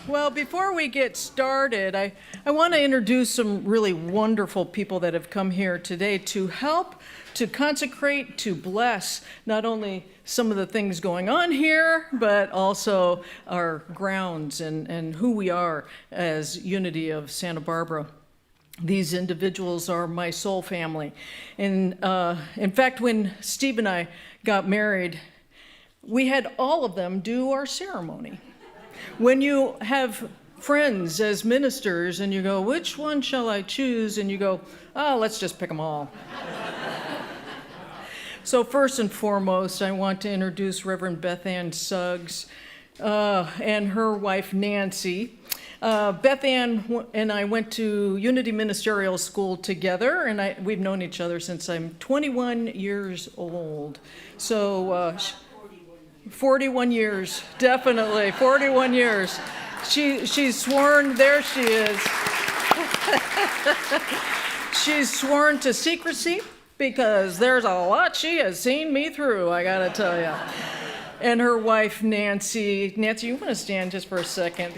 Well, before we get started, I want to introduce some really wonderful people that have come here today to help, to consecrate, to bless not only some of the things going on here, but also our grounds and who we are as Unity of Santa Barbara. These individuals are my soul family. And in fact, when Steve and I got married, we had all of them do our ceremony. When you have friends as ministers and you go, which one shall I choose? And you go, oh, let's just pick them all. So first and foremost, I want to introduce Reverend Beth Ann Suggs and her wife, Nancy. Beth Ann and I went to Unity Ministerial School together, and we've known each other since I'm 21 years old. So 41 years, definitely, 41 years. She's sworn, there she is. She's sworn to secrecy because there's a lot she has seen me through, I gotta tell you. And her wife, Nancy. Nancy, you want to stand just for a second?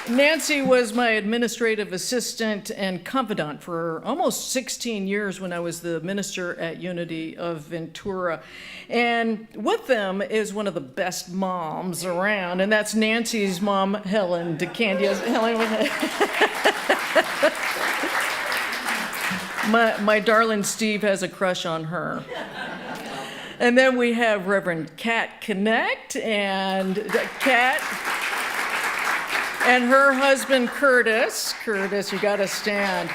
Nancy was my administrative assistant and confidant for almost 16 years when I was the minister at Unity of Ventura. And with them is one of the best moms around, and that's Nancy's mom, Helen DeCandia. My darling Steve has a crush on her. And then we have Reverend Cat Connect and Cat and her husband Curtis. Curtis, you gotta stand.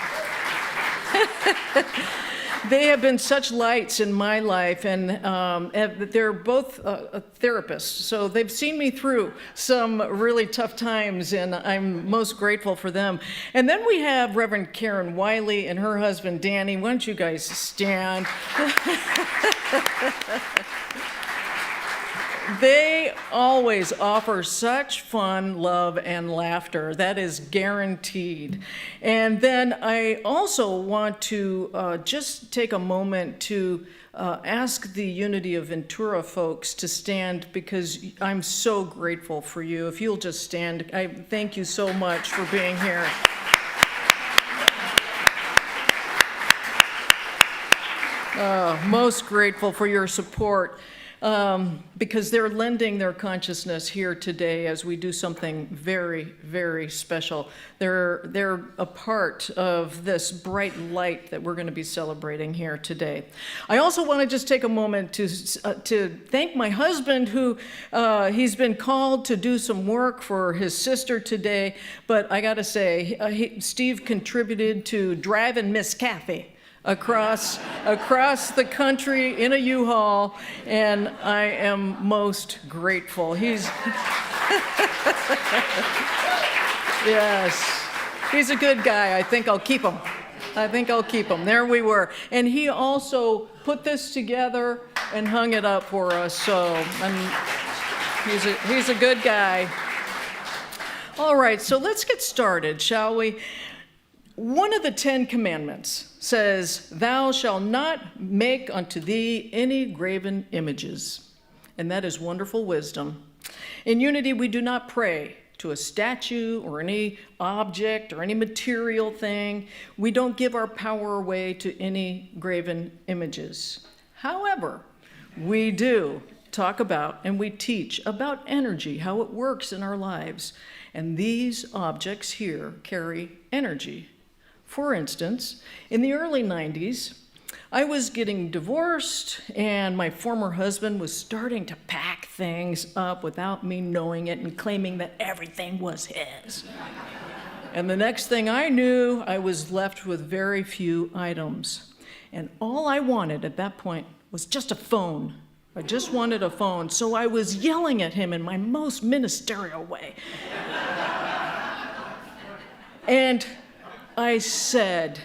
They have been such lights in my life, and they're both therapists, so they've seen me through some really tough times, and I'm most grateful for them. And then we have Reverend Karen Wiley and her husband Danny. Why don't you guys stand? They always offer such fun, love, and laughter. That is guaranteed. And then I also want to just take a moment to ask the Unity of Ventura folks to stand, because I'm so grateful for you. If you'll just stand, I thank you so much for being here. Most grateful for your support. Because they're lending their consciousness here today as we do something very, very special. They're a part of this bright light that we're going to be celebrating here today. I also want to just take a moment to thank my husband, who he's been called to do some work for his sister today, but I got to say, Steve contributed to driving Miss Cathy across the country in a U-Haul, and I am most grateful. Yes, he's a good guy. I think I'll keep him. There we were. And he also put this together and hung it up for us, so he's a good guy. All right, so let's get started, shall we? One of the 10 Commandments says, "Thou shalt not make unto thee any graven images." And that is wonderful wisdom. In Unity, we do not pray to a statue or any object or any material thing. We don't give our power away to any graven images. However, we do talk about and we teach about energy, how it works in our lives. And these objects here carry energy. For instance, in the early 90s, I was getting divorced, and my former husband was starting to pack things up without me knowing it and claiming that everything was his. And the next thing I knew, I was left with very few items. And all I wanted at that point was just a phone. I just wanted a phone, so I was yelling at him in my most ministerial way. And I said,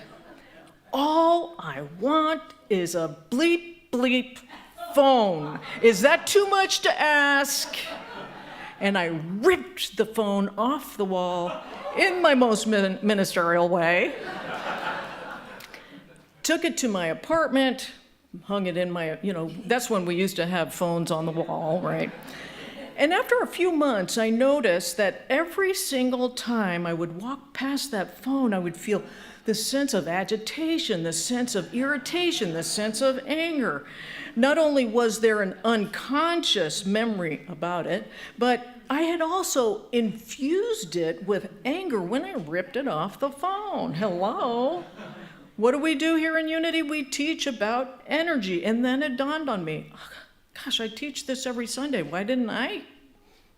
all I want is a bleep, bleep phone. Is that too much to ask? And I ripped the phone off the wall in my most ministerial way, took it to my apartment, hung it in my, that's when we used to have phones on the wall, right? And after a few months, I noticed that every single time I would walk past that phone, I would feel the sense of agitation, the sense of irritation, the sense of anger. Not only was there an unconscious memory about it, but I had also infused it with anger when I ripped it off the phone. Hello? What do we do here in Unity? We teach about energy. And then it dawned on me, gosh, I teach this every Sunday. Why didn't I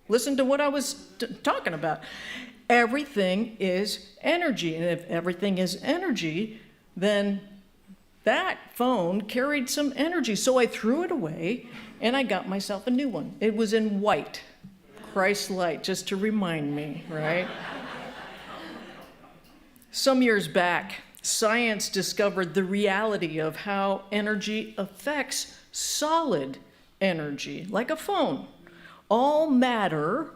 listen to what I was talking about? Everything is energy. And if everything is energy, then that phone carried some energy. So I threw it away and I got myself a new one. It was in white, Christ light, just to remind me, right? Some years back, science discovered the reality of how energy affects solid energy, like a phone. All matter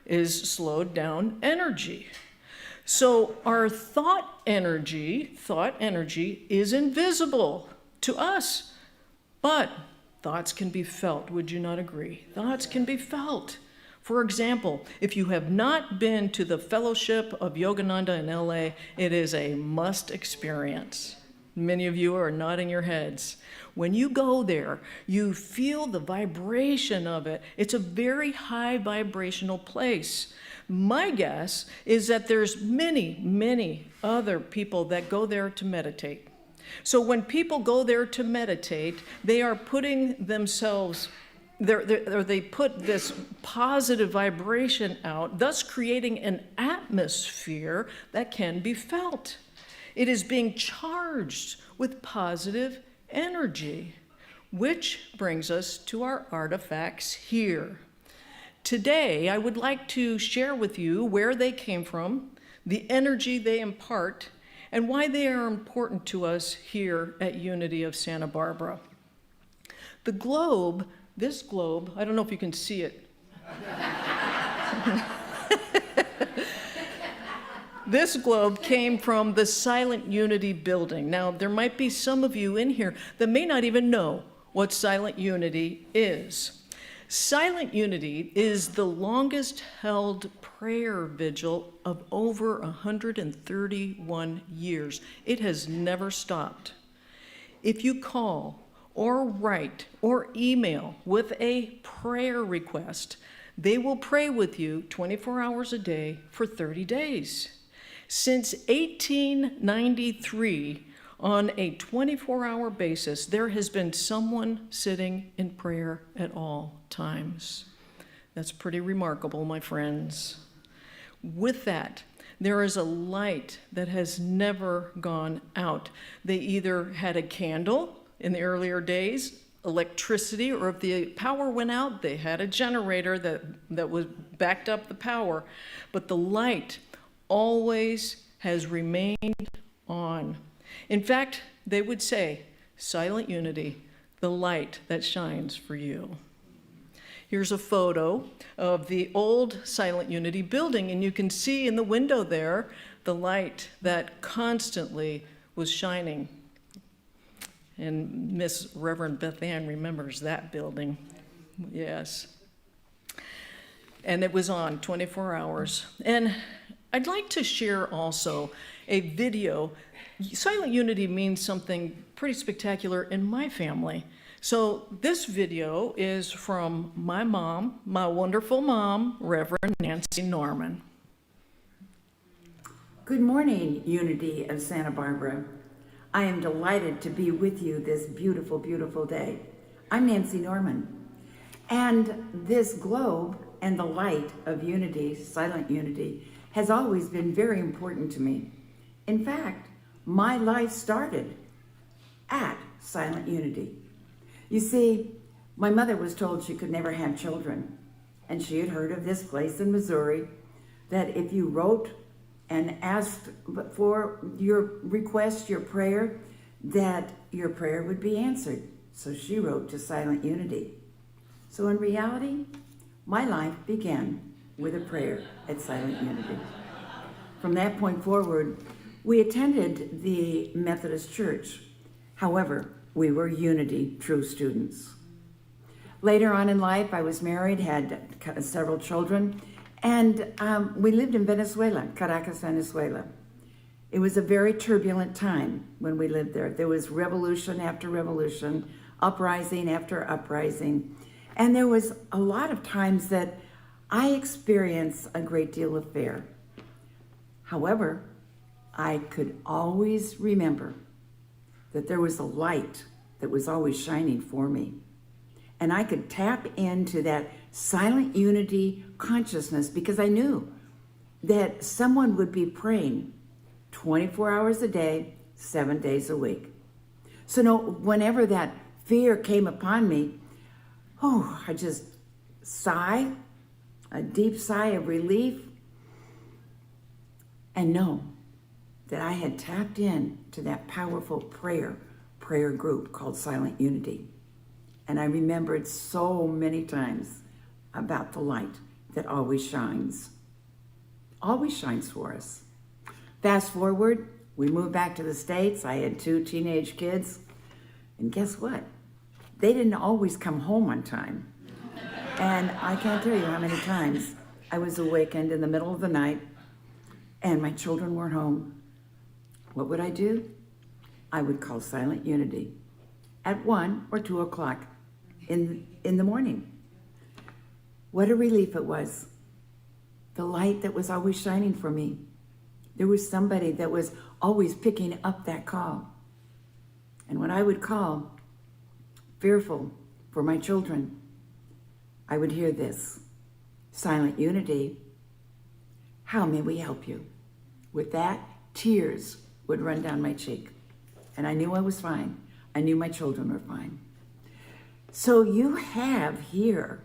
is slowed down energy. So our thought energy is invisible to us, but thoughts can be felt. Would you not agree? Thoughts can be felt. For example, if you have not been to the Fellowship of Yogananda in LA, it is a must experience. Many of you are nodding your heads. When you go there, you feel the vibration of it. It's a very high vibrational place. My guess is that there's many other people that go there to meditate. So when people go there to meditate, they are putting themselves, they put this positive vibration out, thus creating an atmosphere that can be felt. It is being charged with positive energy, which brings us to our artifacts here. Today, I would like to share with you where they came from, the energy they impart, and why they are important to us here at Unity of Santa Barbara. The globe, this globe, I don't know if you can see it. This globe came from the Silent Unity building. Now, there might be some of you in here that may not even know what Silent Unity is. Silent Unity is the longest held prayer vigil of over 131 years. It has never stopped. If you call or write or email with a prayer request, they will pray with you 24 hours a day for 30 days. Since 1893, on a 24-hour basis, there has been someone sitting in prayer at all times. That's pretty remarkable, my friends. With that, there is a light that has never gone out. They either had a candle in the earlier days, electricity, or if the power went out, they had a generator that was backed up the power. But the light always has remained on. In fact, they would say, Silent Unity, the light that shines for you. Here's a photo of the old Silent Unity building, and you can see in the window there the light that constantly was shining. And Miss Reverend Beth Ann remembers that building. Yes. And it was on 24 hours. And I'd like to share also a video. Silent Unity means something pretty spectacular in my family. So this video is from my mom, my wonderful mom, Reverend Nancy Norman. Good morning, Unity of Santa Barbara. I am delighted to be with you this beautiful, beautiful day. I'm Nancy Norman, and this globe and the light of unity, Silent Unity, has always been very important to me. In fact, my life started at Silent Unity. You see, my mother was told she could never have children, and she had heard of this place in Missouri that if you wrote and asked for your request, your prayer, that your prayer would be answered. So she wrote to Silent Unity. So in reality, my life began with a prayer at Silent Unity. From that point forward, we attended the Methodist Church. However, we were Unity true students. Later on in life, I was married, had several children, and we lived in Venezuela, Caracas, Venezuela. It was a very turbulent time when we lived there. There was revolution after revolution, uprising after uprising, and there was a lot of times that I experienced a great deal of fear. However, I could always remember that there was a light that was always shining for me. And I could tap into that silent unity consciousness because I knew that someone would be praying 24 hours a day, 7 days a week. So no, whenever that fear came upon me, I just sigh, a deep sigh of relief, and know that I had tapped in to that powerful prayer group called Silent Unity. And I remembered so many times about the light that always shines for us. Fast forward, we moved back to the States. I had 2 teenage kids. And guess what? They didn't always come home on time. And I can't tell you how many times I was awakened in the middle of the night and my children weren't home. What would I do? I would call Silent Unity at 1 or 2 o'clock in the morning. What a relief it was. The light that was always shining for me. There was somebody that was always picking up that call. And when I would call, fearful for my children, I would hear this: Silent Unity, how may we help you? With that, tears would run down my cheek. And I knew I was fine. I knew my children were fine. So you have here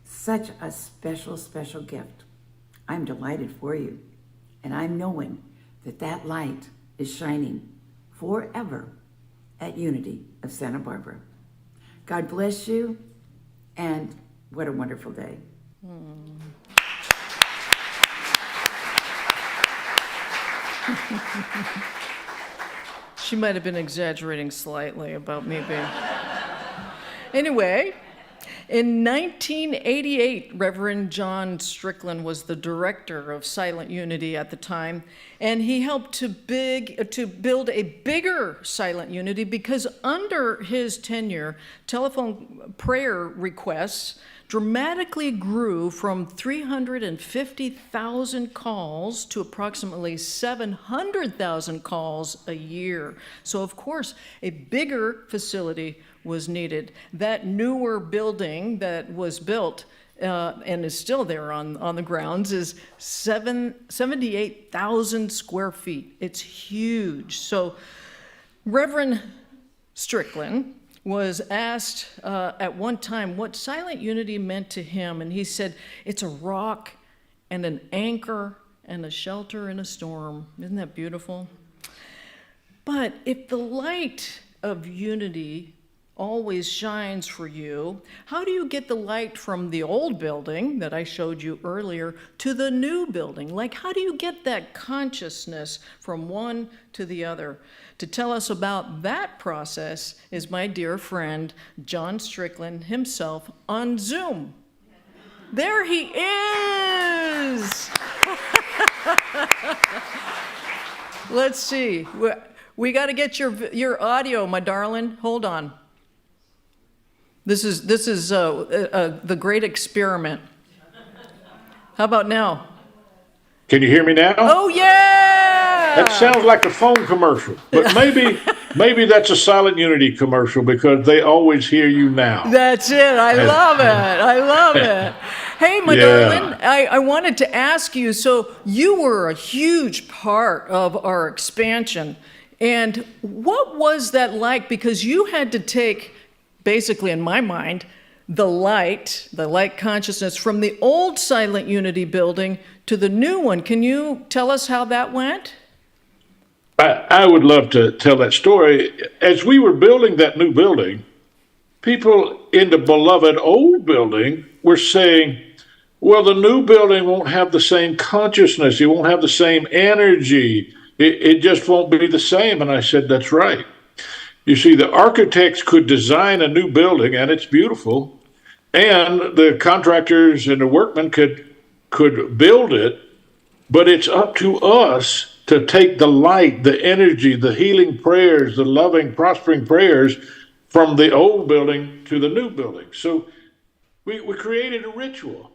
such a special, special gift. I'm delighted for you. And I'm knowing that that light is shining forever at Unity of Santa Barbara. God bless you, and what a wonderful day. She might have been exaggerating slightly about me being. Anyway, in 1988, Reverend John Strickland was the director of Silent Unity at the time, and he helped to build a bigger Silent Unity because under his tenure, telephone prayer requests dramatically grew from 350,000 calls to approximately 700,000 calls a year. So, of course, a bigger facility was needed. That newer building that was built and is still there on the grounds is 78,000 square feet. It's huge. So Reverend Strickland was asked at one time what Silent Unity meant to him, and he said, it's a rock and an anchor and a shelter in a storm. Isn't that beautiful? But if the light of unity always shines for you, how do you get the light from the old building that I showed you earlier to the new building? Like, how do you get that consciousness from one to the other? To tell us about that process is my dear friend, John Strickland himself on Zoom. There he is! Let's see. We got to get your audio, my darling. Hold on. This is the great experiment. How about now? Can you hear me now? Oh yeah! That sounds like a phone commercial, but maybe that's a Silent Unity commercial because they always hear you now. That's it. I love it. I love it. Hey, my darling, I wanted to ask you, so you were a huge part of our expansion, and what was that like? Because you had to take, basically in my mind, the light consciousness from the old Silent Unity building to the new one. Can you tell us how that went? I would love to tell that story. As we were building that new building, people in the beloved old building were saying, well, the new building won't have the same consciousness. It won't have the same energy. It just won't be the same. And I said, that's right. You see, the architects could design a new building, and it's beautiful, and the contractors and the workmen could build it, but it's up to us to take the light, the energy, the healing prayers, the loving, prospering prayers from the old building to the new building. So we created a ritual.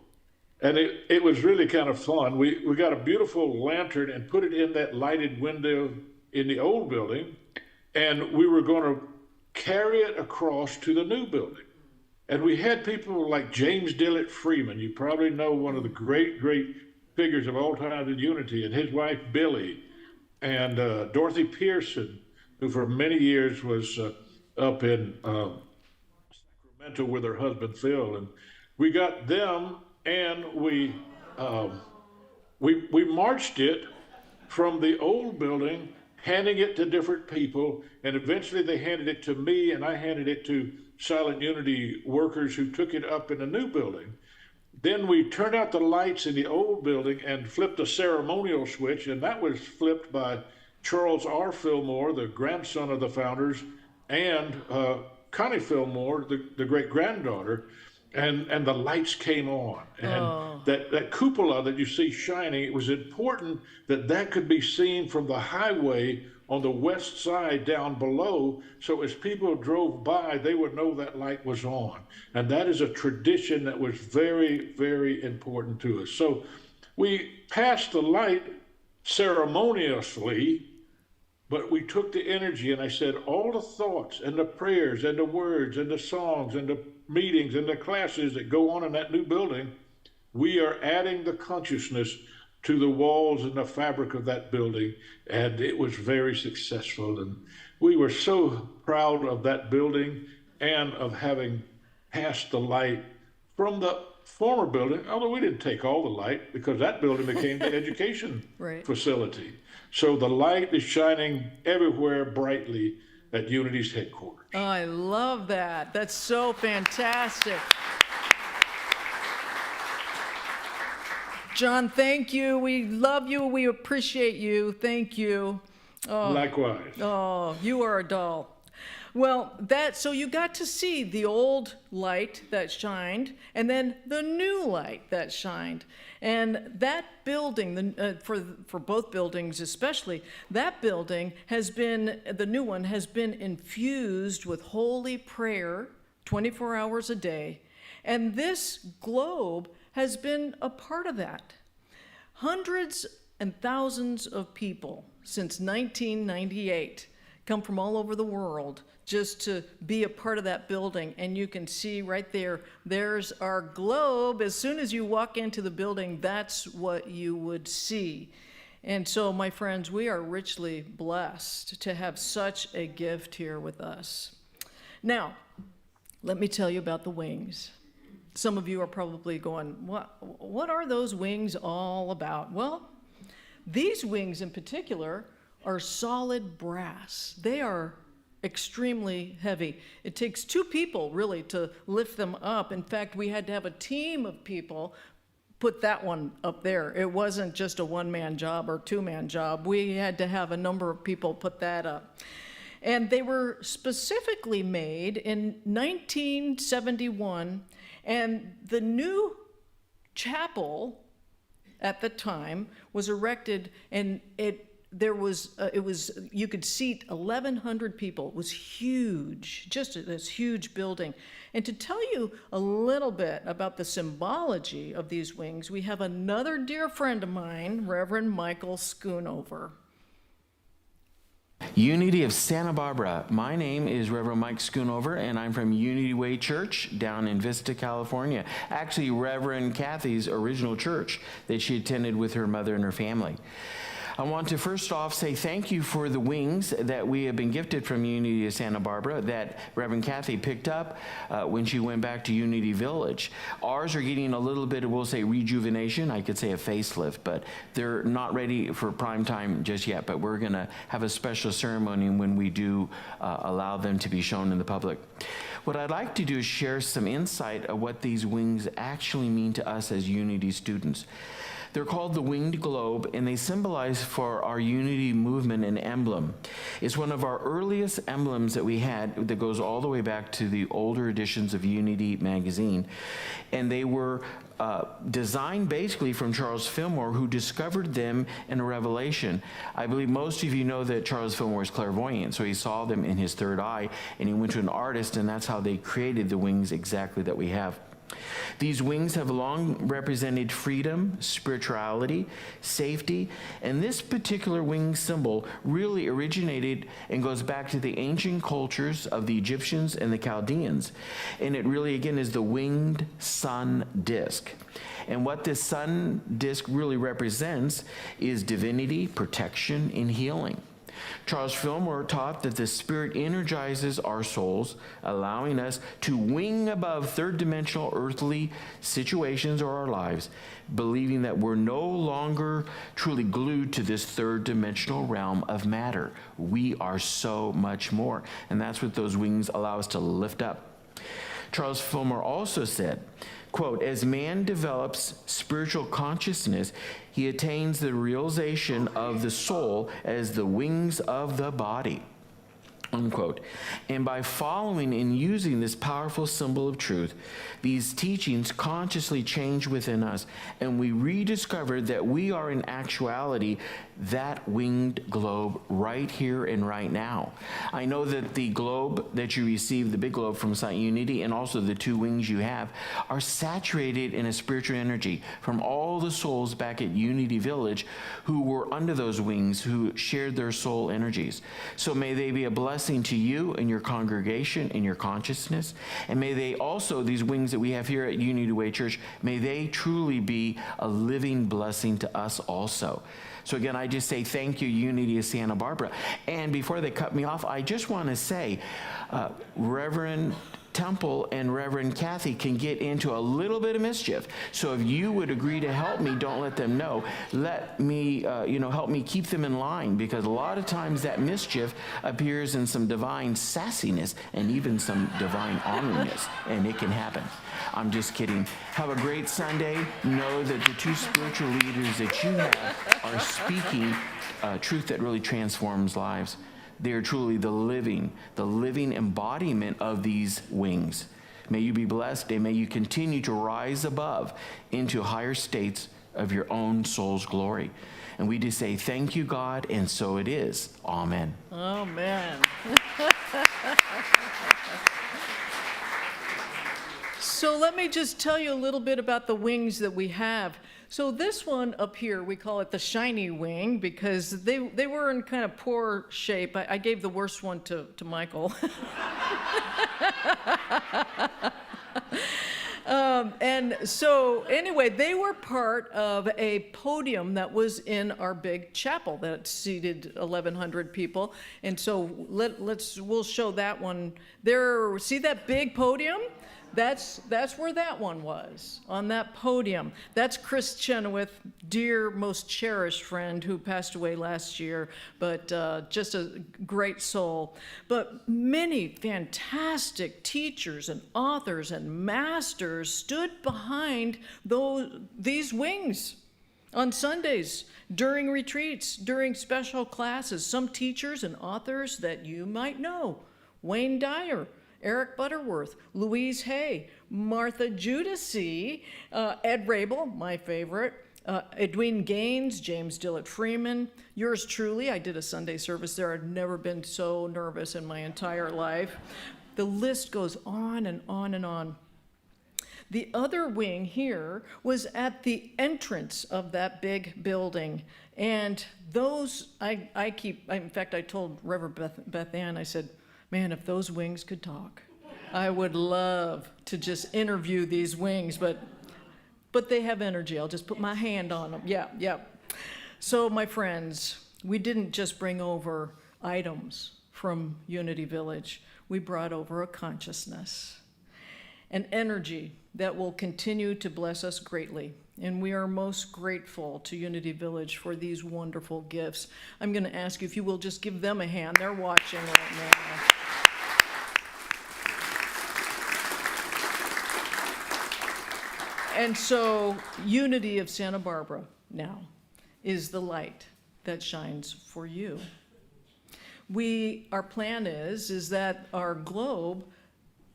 And it was really kind of fun. We got a beautiful lantern and put it in that lighted window in the old building, and we were going to carry it across to the new building. And we had people like James Dillett Freeman. You probably know one of the great, great figures of all time in Unity, and his wife Billy, and Dorothy Pearson, who for many years was up in Sacramento with her husband Phil. And we got them, and we marched it from the old building, handing it to different people, and eventually they handed it to me, and I handed it to Silent Unity workers who took it up in the new building. Then we turned out the lights in the old building and flipped a ceremonial switch, and that was flipped by Charles R. Fillmore, the grandson of the founders, and Connie Fillmore, the great granddaughter. And the lights came on, and that cupola that you see shining, it was important that could be seen from the highway on the west side down below, so as people drove by, they would know that light was on. And that is a tradition that was very, very important to us. So we passed the light ceremoniously, but we took the energy, and I said, all the thoughts and the prayers and the words and the songs and the meetings and the classes that go on in that new building, we are adding the consciousness to the walls and the fabric of that building. And it was very successful. And we were so proud of that building and of having passed the light from the former building, although we didn't take all the light because that building became the education Right. facility. So the light is shining everywhere brightly at Unity's headquarters. Oh, I love that. That's so fantastic. John, thank you. We love you. We appreciate you. Thank you. Likewise. Oh, you are a doll. Well, so you got to see the old light that shined and then the new light that shined. And that building, for both buildings especially, that building the new one has been infused with holy prayer 24 hours a day. And this globe has been a part of that. Hundreds and thousands of people since 1998 come from all over the world just to be a part of that building. And you can see right there, there's our globe. As soon as you walk into the building, that's what you would see. And so, my friends, we are richly blessed to have such a gift here with us. Now, let me tell you about the wings. Some of you are probably going, what are those wings all about? Well, these wings in particular are solid brass. They are extremely heavy. It takes two people really to lift them up. In fact, we had to have a team of people put that one up there. It wasn't just a one-man job or two-man job. We had to have a number of people put that up. And they were specifically made in 1971, and the new chapel at the time was erected, and you could seat 1,100 people. It was huge, just this huge building. And to tell you a little bit about the symbology of these wings, we have another dear friend of mine, Reverend Michael Schoonover. Unity of Santa Barbara. My name is Reverend Mike Schoonover, and I'm from Unity Way Church down in Vista, California. Actually, Reverend Cathy's original church that she attended with her mother and her family. I want to first off say thank you for the wings that we have been gifted from Unity of Santa Barbara that Reverend Cathy picked up when she went back to Unity Village. Ours are getting a little bit of, we'll say, rejuvenation. I could say a facelift, but they're not ready for prime time just yet. But we're going to have a special ceremony when we do allow them to be shown in the public. What I'd like to do is share some insight of what these wings actually mean to us as Unity students. They're called the winged globe, and they symbolize for our unity movement an emblem. It's one of our earliest emblems that we had that goes all the way back to the older editions of Unity magazine. And they were designed basically from Charles Fillmore, who discovered them in a revelation. I believe most of you know that Charles Fillmore is clairvoyant, so he saw them in his third eye, and he went to an artist, and that's how they created the wings exactly that we have. These wings have long represented freedom, spirituality, safety, and this particular wing symbol really originated and goes back to the ancient cultures of the Egyptians and the Chaldeans. And it really, again, is the winged sun disk. And what this sun disk really represents is divinity, protection, and healing. Charles Fillmore taught that the Spirit energizes our souls, allowing us to wing above third-dimensional earthly situations or our lives, believing that we're no longer truly glued to this third-dimensional realm of matter. We are so much more, and that's what those wings allow us to lift up. Charles Fillmore also said, quote, as man develops spiritual consciousness, he attains the realization of the soul as the wings of the body, unquote. And by following and using this powerful symbol of truth, these teachings consciously change within us, and we rediscover that we are in actuality that winged globe right here and right now. I know that the globe that you received, the big globe from Site Unity, and also the two wings you have, are saturated in a spiritual energy from all the souls back at Unity Village who were under those wings, who shared their soul energies. So may they be a blessing to you and your congregation and your consciousness, and may they also, these wings that we have here at Unity Way Church, may they truly be a living blessing to us also. So again, I just say thank you, Unity of Santa Barbara. And before they cut me off, I just want to say, Reverend Temple and Reverend Cathy can get into a little bit of mischief. So if you would agree to help me, don't let them know. Let me, help me keep them in line, because a lot of times that mischief appears in some divine sassiness and even some divine honoriness, and it can happen. I'm just kidding. Have a great Sunday. Know that the two spiritual leaders that you have are speaking truth that really transforms lives. They are truly the living embodiment of these wings. May you be blessed, and may you continue to rise above into higher states of your own soul's glory. And we just say, thank you, God, and so it is. Amen. Amen. So let me just tell you a little bit about the wings that we have. So this one up here, we call it the shiny wing because they were in kind of poor shape. I gave the worst one to Michael. And so anyway, they were part of a podium that was in our big chapel that seated 1,100 people. And so we'll show that one there. See that big podium? That's where that one was, on that podium. That's Chris Chenoweth, dear, most cherished friend who passed away last year, but just a great soul. But many fantastic teachers and authors and masters stood behind these wings on Sundays, during retreats, during special classes. Some teachers and authors that you might know: Wayne Dyer, Eric Butterworth, Louise Hay, Martha Judici, Ed Rabel, my favorite, Edwin Gaines, James Dillett Freeman, yours truly. I did a Sunday service there. I've never been so nervous in my entire life. The list goes on and on and on. The other wing here was at the entrance of that big building. And those, in fact, I told Reverend Beth Ann, I said, man, if those wings could talk, I would love to just interview these wings, but they have energy. I'll just put my hand on them. Yeah. So, my friends, we didn't just bring over items from Unity Village. We brought over a consciousness, an energy that will continue to bless us greatly. And we are most grateful to Unity Village for these wonderful gifts. I'm going to ask you if you will just give them a hand. They're watching right now. And so, Unity of Santa Barbara, now is the light that shines for you. Our plan is that our globe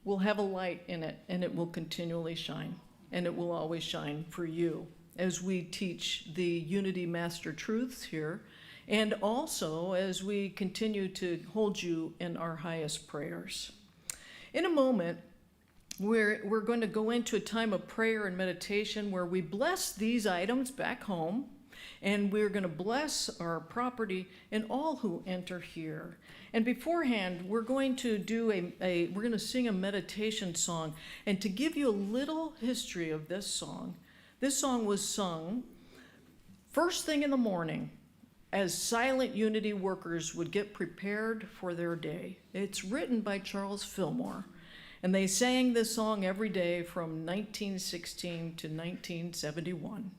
will have a light in it, and it will continually shine, and it will always shine for you as we teach the Unity Master Truths here, and also as we continue to hold you in our highest prayers. In a moment, we're going to go into a time of prayer and meditation where we bless these items back home, and we're going to bless our property and all who enter here. And beforehand, we're going to do we're going to sing a meditation song. And to give you a little history of this song was sung first thing in the morning as silent Unity workers would get prepared for their day. It's written by Charles Fillmore. And they sang this song every day from 1916 to 1971.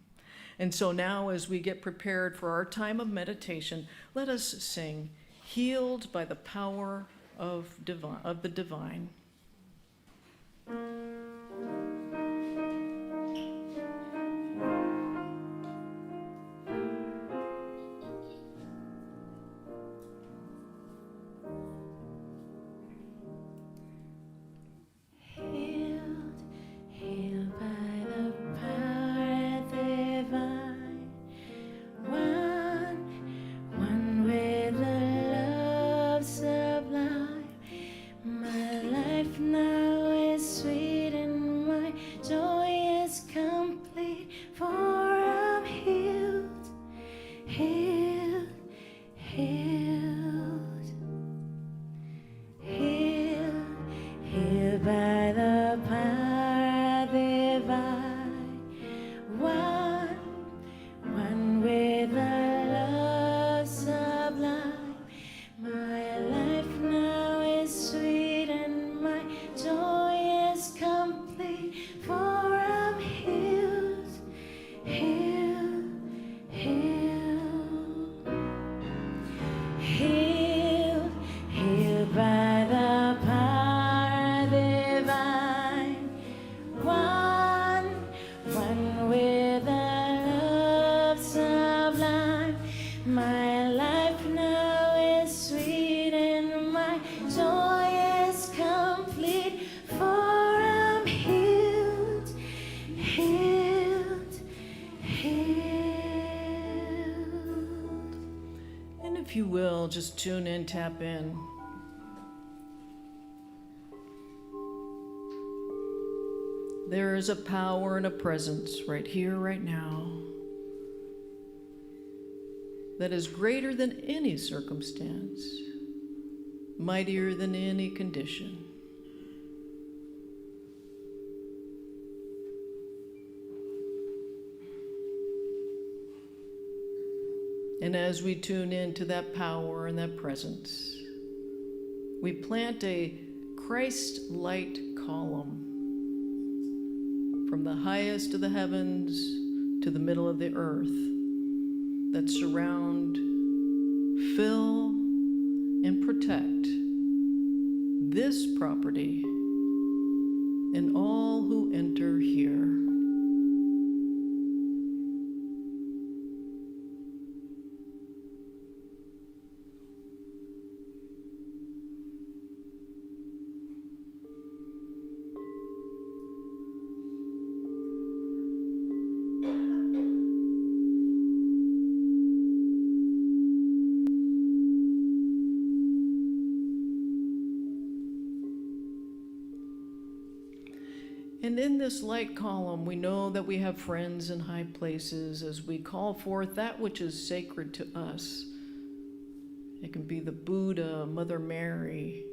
And so now, as we get prepared for our time of meditation, let us sing, Healed by the Power of the Divine. If you will, just tune in, tap in. There is a power and a presence right here, right now, that is greater than any circumstance, mightier than any condition. And as we tune into that power and that presence, we plant a Christ light column from the highest of the heavens to the middle of the earth that surround, fill, and protect this property and all who enter here. And in this light column, we know that we have friends in high places as we call forth that which is sacred to us. It can be the Buddha, Mother Mary,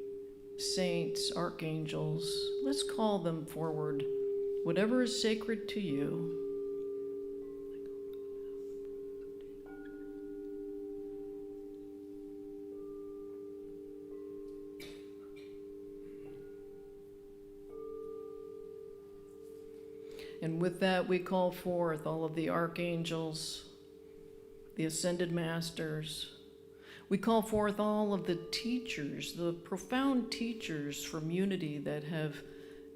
saints, archangels. Let's call them forward. Whatever is sacred to you. And with that, we call forth all of the archangels, the ascended masters. We call forth all of the teachers, the profound teachers from Unity that have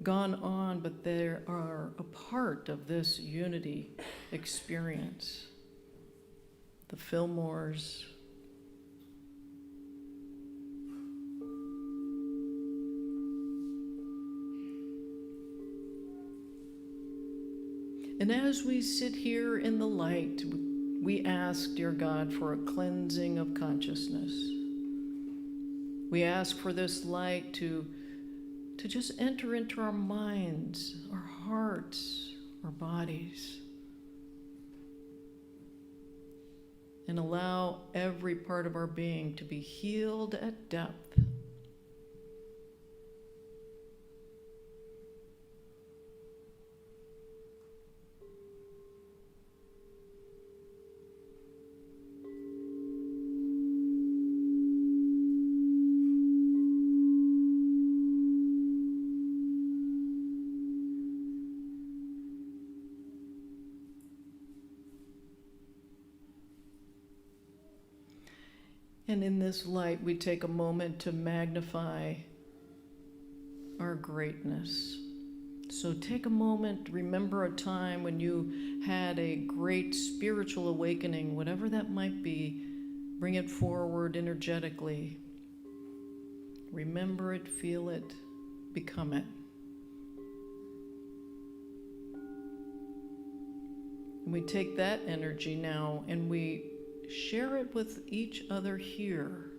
gone on, but they are a part of this Unity experience. the Fillmores. And as we sit here in the light, we ask, dear God, for a cleansing of consciousness. We ask for this light to just enter into our minds, our hearts, our bodies, and allow every part of our being to be healed at depth. And in this light, we take a moment to magnify our greatness. So take a moment, remember a time when you had a great spiritual awakening, whatever that might be. Bring it forward energetically. Remember it, feel it, become it. And we take that energy now and we share it with each other here,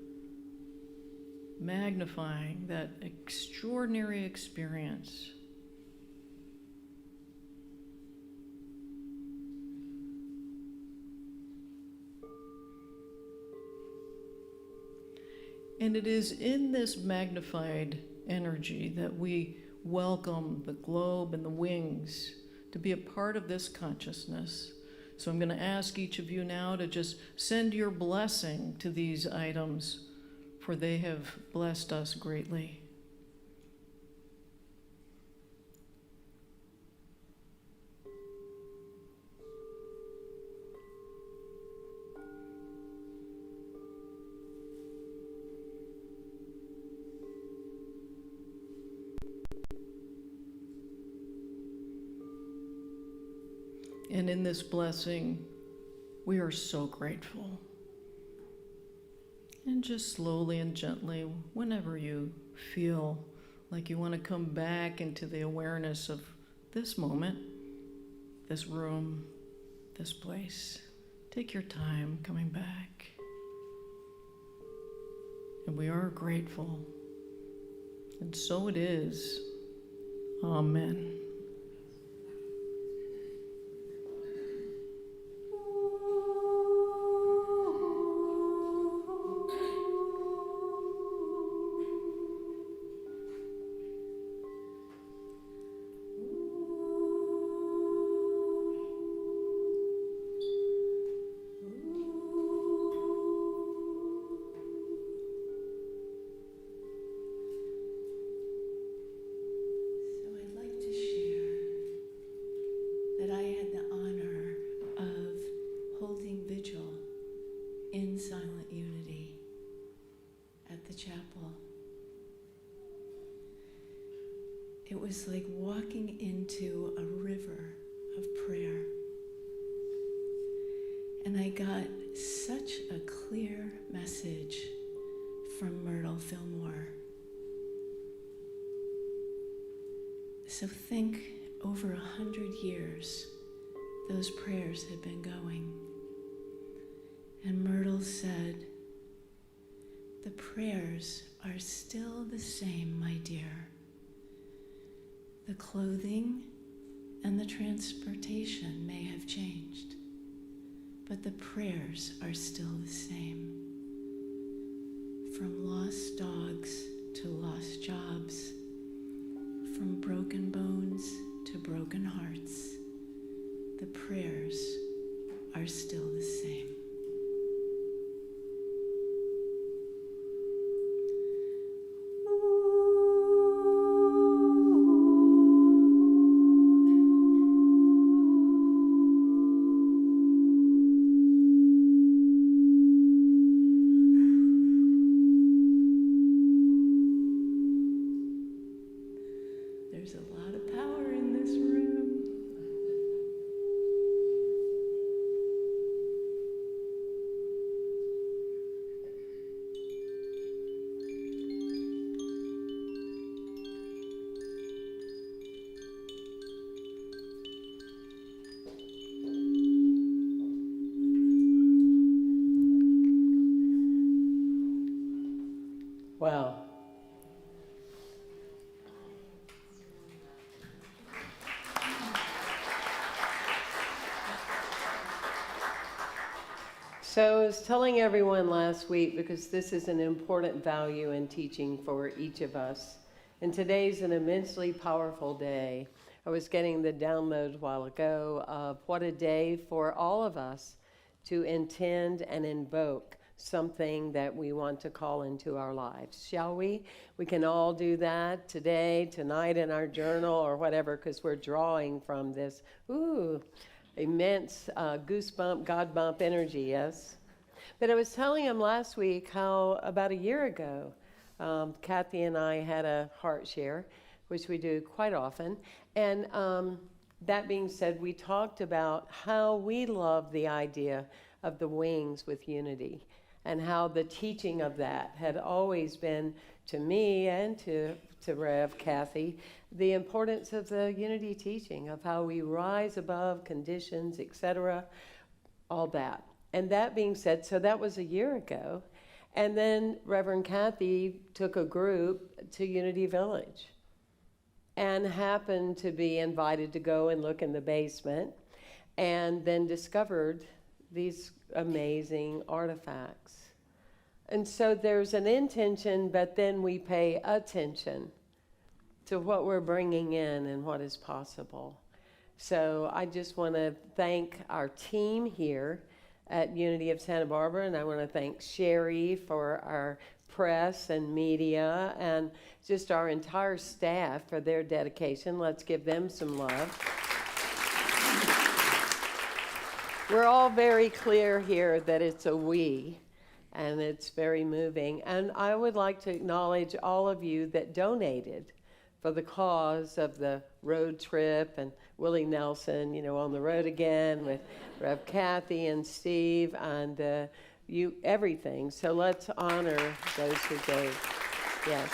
magnifying that extraordinary experience. And it is in this magnified energy that we welcome the globe and the wings to be a part of this consciousness. So I'm going to ask each of you now to just send your blessing to these items, for they have blessed us greatly. And in this blessing, we are so grateful. And just slowly and gently, whenever you feel like you want to come back into the awareness of this moment, this room, this place, take your time coming back. And we are grateful. And so it is. Amen. in silent unity at the chapel. It was like walking into a river of prayer. And I got such a clear message from Myrtle Fillmore. So think, over 100 years, those prayers had been going. And Myrtle said, "The prayers are still the same, my dear. The clothing and the transportation may have changed, but the prayers are still the same. From lost dogs to lost jobs, from broken bones to broken hearts, the prayers are still the same." There's a lot of power in this room. Wow. So I was telling everyone last week, because this is an important value in teaching for each of us, and today's an immensely powerful day. I was getting the download a while ago of what a day for all of us to intend and invoke something that we want to call into our lives. Shall we? We can all do that today, tonight in our journal or whatever, because we're drawing from this immense goosebump, God bump energy, yes? But I was telling him last week how about a year ago, Cathy and I had a heart share, which we do quite often. And that being said, we talked about how we love the idea of the wings with unity, and how the teaching of that had always been, to me and to Rev Cathy, the importance of the unity teaching, of how we rise above conditions, etc., all that. And that being said, so that was a year ago. And then Reverend Cathy took a group to Unity Village and happened to be invited to go and look in the basement, and then discovered these amazing artifacts. And so there's an intention, but then we pay attention to what we're bringing in and what is possible. So I just want to thank our team here at Unity of Santa Barbara, and I want to thank Sherry for our press and media, and just our entire staff for their dedication. Let's give them some love. We're all very clear here that it's a we, and it's very moving. And I would like to acknowledge all of you that donated for the cause of the road trip, and Willie Nelson, on the road again with Rev Cathy and Steve, and everything. So let's honor those who gave. Yes.